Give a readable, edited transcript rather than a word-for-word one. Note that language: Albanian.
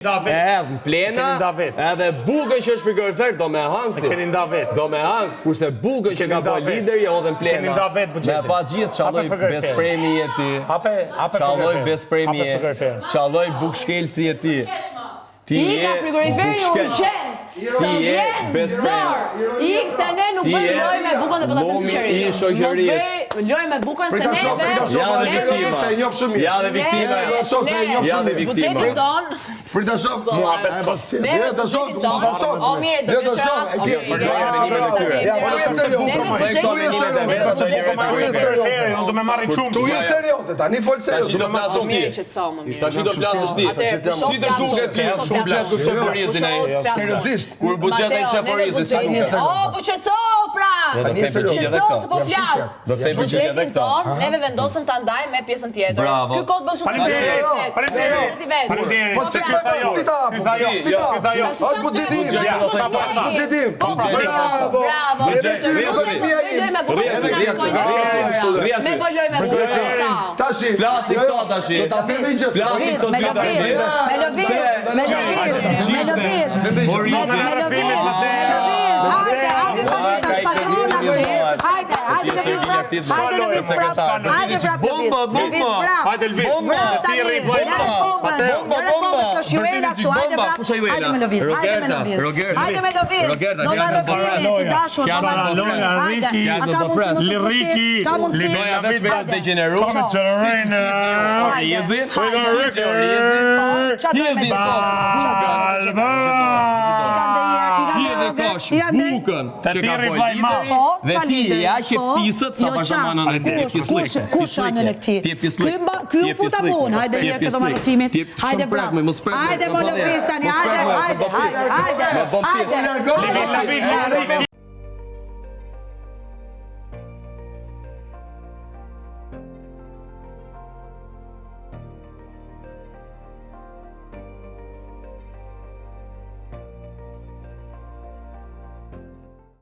Në plena, edhe bugën që është frigorifer do me hangë ti. Keni nda vetë. Do me hangë, kurse bugën që ka po lideri o dhe në plena. Keni nda vetë bugetin. Me pa gjithë qalloj bespremi e ti. Qalloj bespremi e. Qalloj bukshkelsi e ti. I ka frigoriferi urgent. Së vjen zor. I se ne nuk bëjmë loj me bukën dhe pëllatën sinqerisht. Loj me bukën se Ja dhe viktima. Ja dhe viktima. Bugetin ton. Frita shof. Ne të shof. O mire, do të shof. Do me marri qumë. Tu je serioze, tani fol serioze. Tashi do flasësh ti. Si të duket ti buxhet ku çeforizin ai. Seriozisht. Kur buxhetin çeforizin. O, buqetso, pra! Buqetso, se po flas. Do të thej buxhet edhe këto. Neve vendosëm ta ndajmë me pjesën tjetër. Ky kod bën shumë. Faleminderit. Po si është buxhetim. Buxhetim. Bravo. Me bëjoj me bukën. Tashi. Flasin këto tashi. Do ta themi gjë. Flasin këto dy bukën që ka po lideri dhe ti ja që pisët sa pashamanën e ti e pislike. Kush anën e këti? Ky u futa punë, hajde lirë këtë marifimit. Hajde bravo. Hajde më lëviz tani, hajde.